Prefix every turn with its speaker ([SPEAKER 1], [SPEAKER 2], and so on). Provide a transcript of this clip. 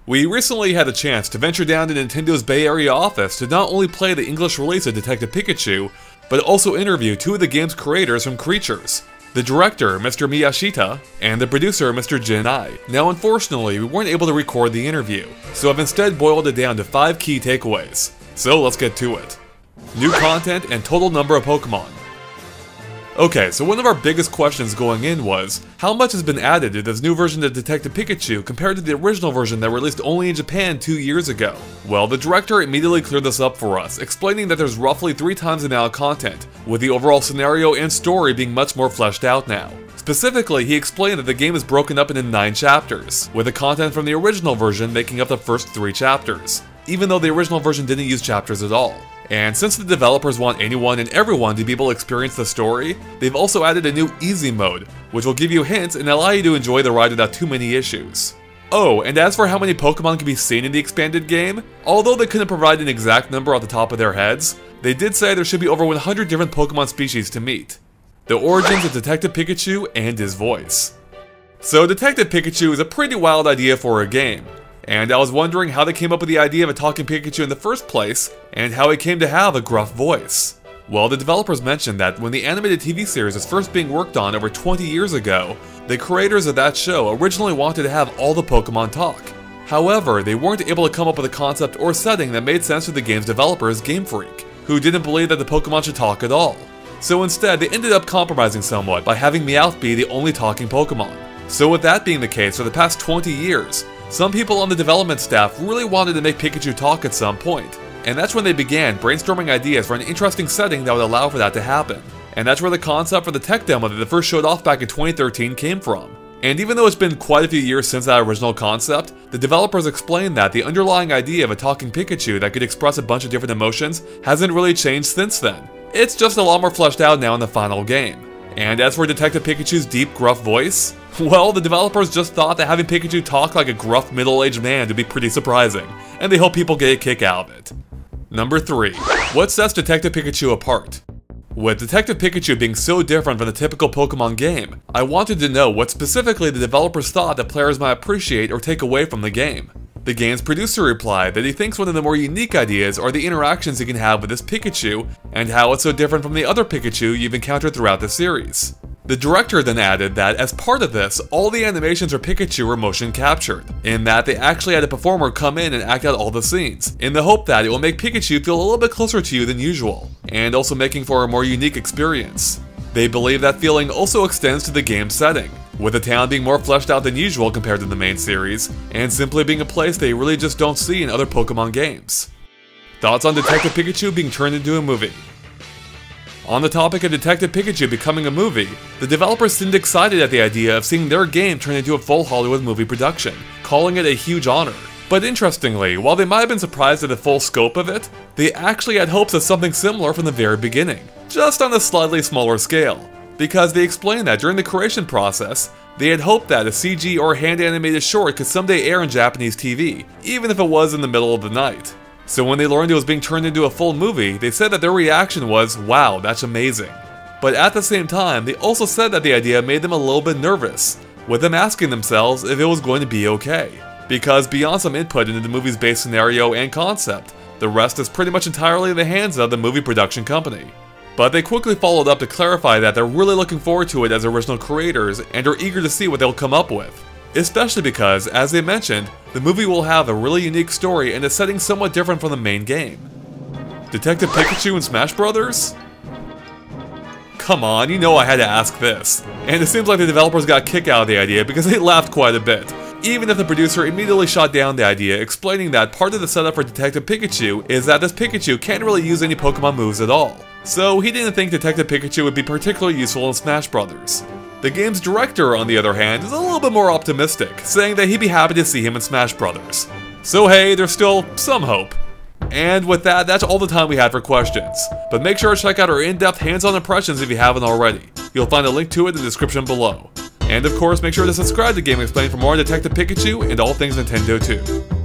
[SPEAKER 1] We recently had a chance to venture down to Nintendo's Bay Area office to not only play the English release of Detective Pikachu, but also interview two of the game's creators from Creatures, the director, Mr. Miyashita, and the producer, Mr. Jinnai. Now unfortunately, we weren't able to record the interview, so I've instead boiled it down to 5 key takeaways. So let's get to it. New content and total number of Pokemon. Okay, so one of our biggest questions going in was, how much has been added to this new version of Detective Pikachu compared to the original version that released only in Japan 2 years ago? Well, the director immediately cleared this up for us, explaining that there's roughly 3 times the amount of content, with the overall scenario and story being much more fleshed out now. Specifically, he explained that the game is broken up into 9 chapters, with the content from the original version making up the first 3 chapters, even though the original version didn't use chapters at all. And since the developers want anyone and everyone to be able to experience the story, they've also added a new easy mode, which will give you hints and allow you to enjoy the ride without too many issues. Oh, and as for how many Pokemon can be seen in the expanded game, although they couldn't provide an exact number off the top of their heads, they did say there should be over 100 different Pokemon species to meet. The origins of Detective Pikachu and his voice. So Detective Pikachu is a pretty wild idea for a game, and I was wondering how they came up with the idea of a talking Pikachu in the first place, and how it came to have a gruff voice. Well, the developers mentioned that when the animated TV series was first being worked on over 20 years ago, the creators of that show originally wanted to have all the Pokemon talk. However, they weren't able to come up with a concept or setting that made sense to the game's developers, Game Freak, who didn't believe that the Pokemon should talk at all. So instead, they ended up compromising somewhat by having Meowth be the only talking Pokemon. So with that being the case, for the past 20 years, some people on the development staff really wanted to make Pikachu talk at some point, and that's when they began brainstorming ideas for an interesting setting that would allow for that to happen. And that's where the concept for the tech demo that they first showed off back in 2013 came from. And even though it's been quite a few years since that original concept, the developers explained that the underlying idea of a talking Pikachu that could express a bunch of different emotions hasn't really changed since then. It's just a lot more fleshed out now in the final game. And as for Detective Pikachu's deep, gruff voice, well, the developers just thought that having Pikachu talk like a gruff, middle-aged man would be pretty surprising, and they hope people get a kick out of it. Number 3. What sets Detective Pikachu apart? With Detective Pikachu being so different from the typical Pokemon game, I wanted to know what specifically the developers thought that players might appreciate or take away from the game. The game's producer replied that he thinks one of the more unique ideas are the interactions you can have with this Pikachu, and how it's so different from the other Pikachu you've encountered throughout the series. The director then added that as part of this, all the animations for Pikachu were motion captured, in that they actually had a performer come in and act out all the scenes, in the hope that it will make Pikachu feel a little bit closer to you than usual, and also making for a more unique experience. They believe that feeling also extends to the game's setting, with the town being more fleshed out than usual compared to the main series, and simply being a place they really just don't see in other Pokemon games. Thoughts on Detective Pikachu being turned into a movie? On the topic of Detective Pikachu becoming a movie, the developers seemed excited at the idea of seeing their game turn into a full Hollywood movie production, calling it a huge honor. But interestingly, while they might have been surprised at the full scope of it, they actually had hopes of something similar from the very beginning, just on a slightly smaller scale, because they explained that during the creation process, they had hoped that a CG or hand-animated short could someday air on Japanese TV, even if it was in the middle of the night. So when they learned it was being turned into a full movie, they said that their reaction was, wow, that's amazing. But at the same time, they also said that the idea made them a little bit nervous, with them asking themselves if it was going to be okay. Because beyond some input into the movie's base scenario and concept, the rest is pretty much entirely in the hands of the movie production company. But they quickly followed up to clarify that they're really looking forward to it as original creators and are eager to see what they'll come up with. Especially because, as they mentioned, the movie will have a really unique story and a setting somewhat different from the main game. Detective Pikachu and Smash Brothers? Come on, you know I had to ask this. And it seems like the developers got a kick out of the idea because they laughed quite a bit, even if the producer immediately shot down the idea, explaining that part of the setup for Detective Pikachu is that this Pikachu can't really use any Pokemon moves at all. So he didn't think Detective Pikachu would be particularly useful in Smash Brothers. The game's director, on the other hand, is a little bit more optimistic, saying that he'd be happy to see him in Smash Brothers. So hey, there's still some hope. And with that, that's all the time we had for questions. But make sure to check out our in-depth hands-on impressions if you haven't already. You'll find a link to it in the description below. And of course, make sure to subscribe to GameXplain for more on Detective Pikachu and all things Nintendo too.